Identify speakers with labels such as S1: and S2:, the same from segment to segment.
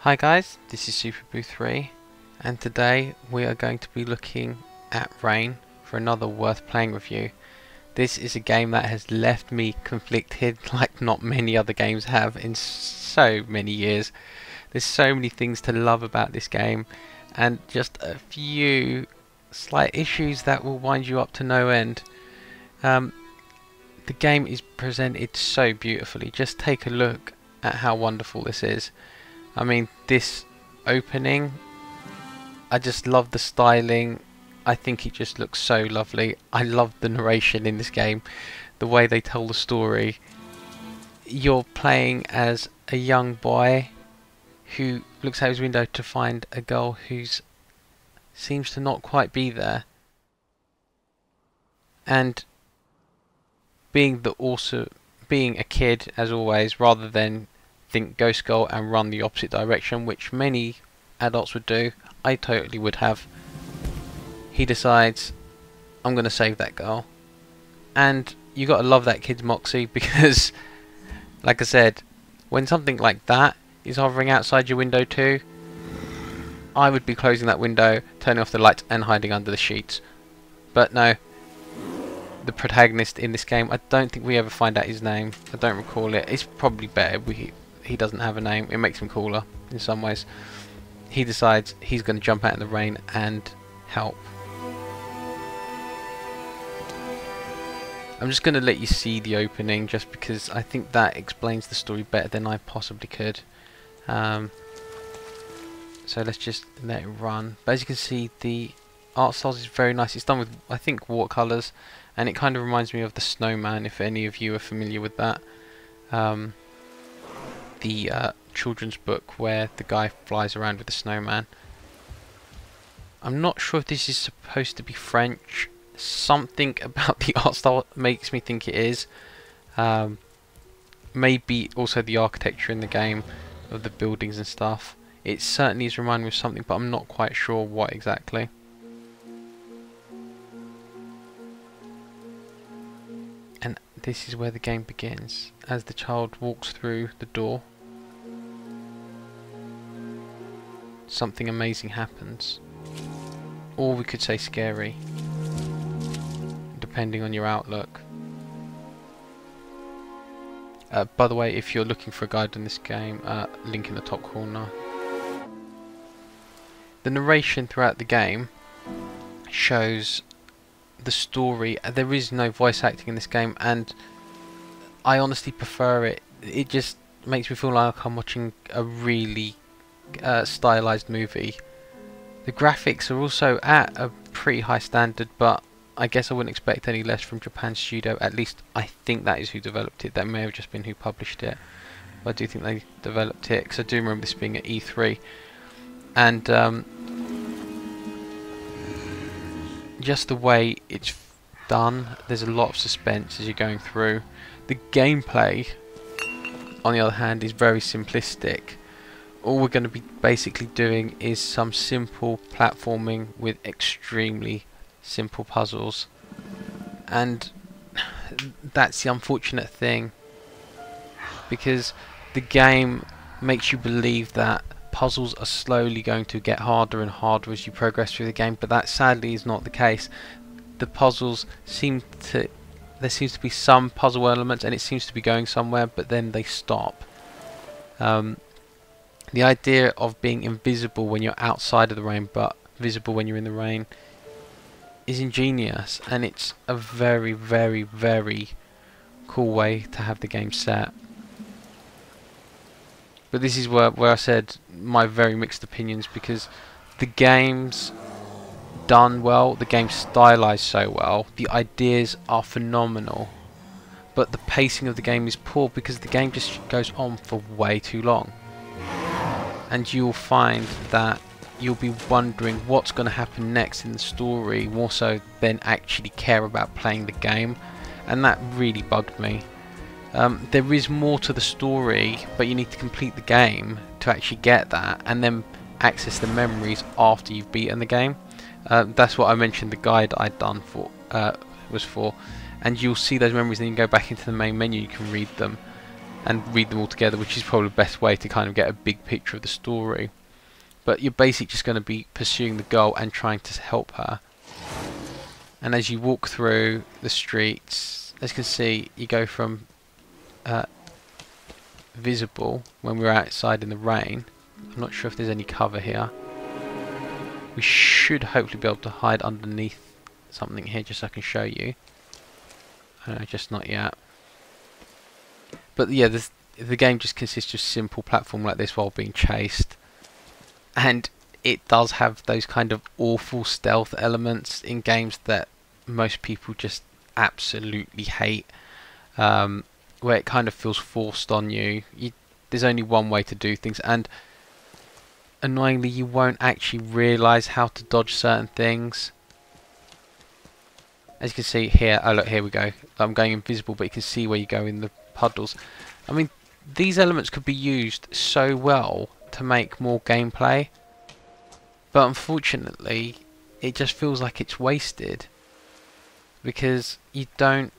S1: Hi guys, this is SuperBoo3 and today we are going to be looking at Rain for another worth playing review. This is a game that has left me conflicted like not many other games have in so many years. There's so many things to love about this game and just a few slight issues that will wind you up to no end. The game is presented so beautifully. Just take a look at how wonderful this is. I mean, this opening, I just love the styling. I think it just looks so lovely. I love the narration in this game, the way they tell the story. You're playing as a young boy who looks out his window to find a girl who seems to not quite be there. And being a kid, as always, rather than think Ghost Girl and run the opposite direction, which many adults would do, I totally would have. He decides, I'm going to save that girl. And you got to love that kid's moxie, because like I said, when something like that is hovering outside your window too, I would be closing that window, turning off the lights and hiding under the sheets. But no, the protagonist in this game, I don't think we ever find out his name. I don't recall it. It's probably better he doesn't have a name. It makes him cooler in some ways. He decides he's going to jump out in the rain and help. I'm just going to let you see the opening just because I think that explains the story better than I possibly could. So let's just let it run. But as you can see, the art style is very nice. It's done with, I think, watercolours, and it kind of reminds me of The Snowman, if any of you are familiar with that. The children's book where the guy flies around with the snowman. I'm not sure if this is supposed to be French. Something about the art style makes me think it is. Maybe also the architecture in the game of the buildings and stuff. It certainly is reminding me of something, but I'm not quite sure what exactly. And this is where the game begins, as the child walks through the door. Something amazing happens, or we could say scary, depending on your outlook. By the way, if you're looking for a guide on this game, link in the top corner. The narration throughout the game shows the story. There is no voice acting in this game, and I honestly prefer it. It just makes me feel like I'm watching a really stylized movie. The graphics are also at a pretty high standard, but I guess I wouldn't expect any less from Japan Studio. At least I think that is who developed it. That may have just been who published it, but I do think they developed it, because I do remember this being at E3. And just the way it's done, there's a lot of suspense as you're going through. The gameplay, on the other hand, is very simplistic. All we're going to be basically doing is some simple platforming with extremely simple puzzles, and that's the unfortunate thing, because the game makes you believe that puzzles are slowly going to get harder and harder as you progress through the game, but that sadly is not the case. The puzzles there seems to be some puzzle elements and it seems to be going somewhere, but then they stop. The idea of being invisible when you're outside of the rain but visible when you're in the rain is ingenious, and it's a very, very, very cool way to have the game set. But this is where I said my very mixed opinions, because the game's done well, the game's stylized so well, the ideas are phenomenal, but the pacing of the game is poor because the game just goes on for way too long. And you'll find that you'll be wondering what's going to happen next in the story, more so than actually care about playing the game, and that really bugged me. There is more to the story, but you need to complete the game to actually get that, and then access the memories after you've beaten the game. That's what I mentioned the guide I'd done was for, and you'll see those memories, and then you can go back into the main menu, you can read them. and read them all together, which is probably the best way to kind of get a big picture of the story. But you're basically just going to be pursuing the girl and trying to help her. And as you walk through the streets, as you can see, you go from visible when we're outside in the rain. I'm not sure if there's any cover here. We should hopefully be able to hide underneath something here just so I can show you. Just not yet. But yeah, the game just consists of simple platform like this while being chased. And it does have those kind of awful stealth elements in games that most people just absolutely hate. Where it kind of feels forced on you. There's only one way to do things, and annoyingly you won't actually realise how to dodge certain things. As you can see here, oh look, here we go. I'm going invisible, but you can see where you go in the puddles. I mean, these elements could be used so well to make more gameplay, but unfortunately it just feels like it's wasted, because you don't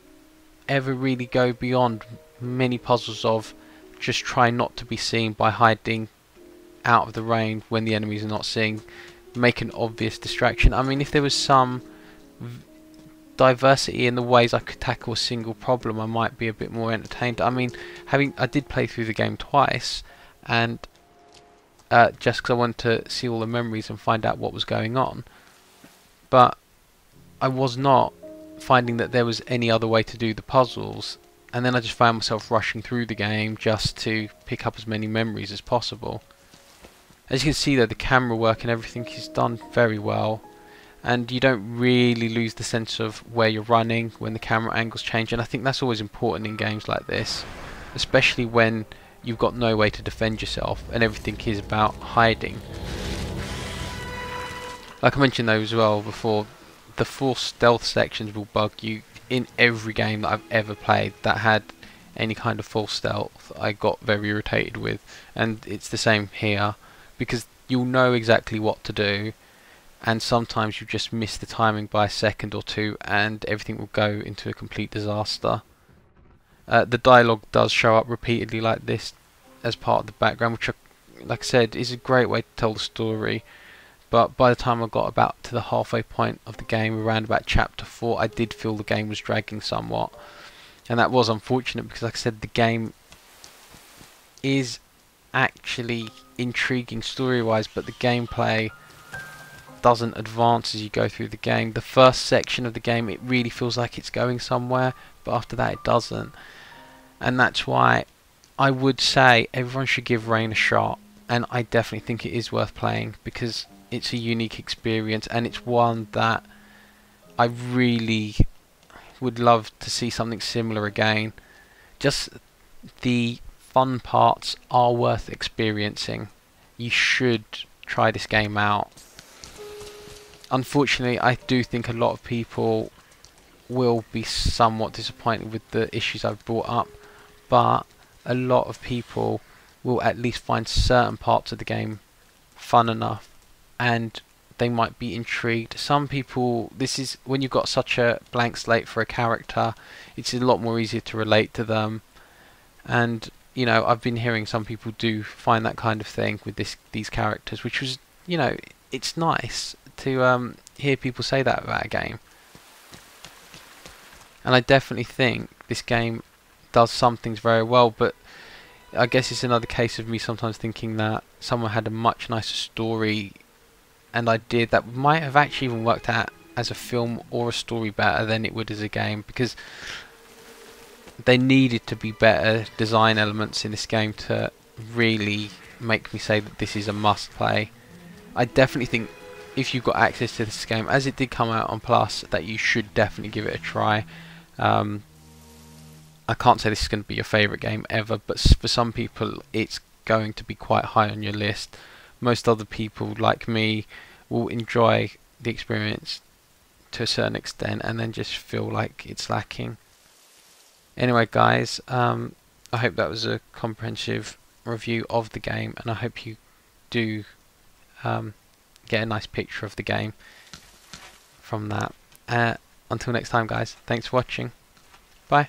S1: ever really go beyond mini puzzles of just try not to be seen by hiding out of the rain when the enemies are not seeing, make an obvious distraction. I mean, if there was some diversity in the ways I could tackle a single problem, I might be a bit more entertained. I mean, I did play through the game twice, and just because I wanted to see all the memories and find out what was going on, but I was not finding that there was any other way to do the puzzles, and then I just found myself rushing through the game just to pick up as many memories as possible. As you can see though, the camera work and everything is done very well, and you don't really lose the sense of where you're running when the camera angles change, and I think that's always important in games like this, especially when you've got no way to defend yourself and everything is about hiding. Like I mentioned though as well before, the forced stealth sections will bug you in every game that I've ever played that had any kind of false stealth. I got very irritated with, and it's the same here, because you'll know exactly what to do, and sometimes you just miss the timing by a second or two and everything will go into a complete disaster. The dialogue does show up repeatedly like this as part of the background, which, like I said, is a great way to tell the story. But by the time I got about to the halfway point of the game, around about chapter 4, I did feel the game was dragging somewhat. And that was unfortunate because, like I said, the game is actually intriguing story-wise, but the gameplay doesn't advance as you go through the game. The first section of the game, it really feels like it's going somewhere, but after that it doesn't. And that's why I would say everyone should give Rain a shot, and I definitely think it is worth playing because it's a unique experience, and it's one that I really would love to see something similar again. Just the fun parts are worth experiencing. You should try this game out. Unfortunately, I do think a lot of people will be somewhat disappointed with the issues I've brought up, but a lot of people will at least find certain parts of the game fun enough, and they might be intrigued. Some people, this is when you've got such a blank slate for a character, it's a lot more easier to relate to them. And you know, I've been hearing some people do find that kind of thing with these characters, which was, you know, it's nice to hear people say that about a game. And I definitely think this game does some things very well, but I guess it's another case of me sometimes thinking that someone had a much nicer story and idea that might have actually even worked out as a film or a story better than it would as a game, because there needed to be better design elements in this game to really make me say that this is a must play. I definitely think if you've got access to this game, as it did come out on Plus, that you should definitely give it a try. I can't say this is going to be your favourite game ever, but for some people it's going to be quite high on your list. Most other people, like me, will enjoy the experience to a certain extent and then just feel like it's lacking. Anyway guys, I hope that was a comprehensive review of the game, and I hope you do get a nice picture of the game from that. Until next time guys, thanks for watching. Bye.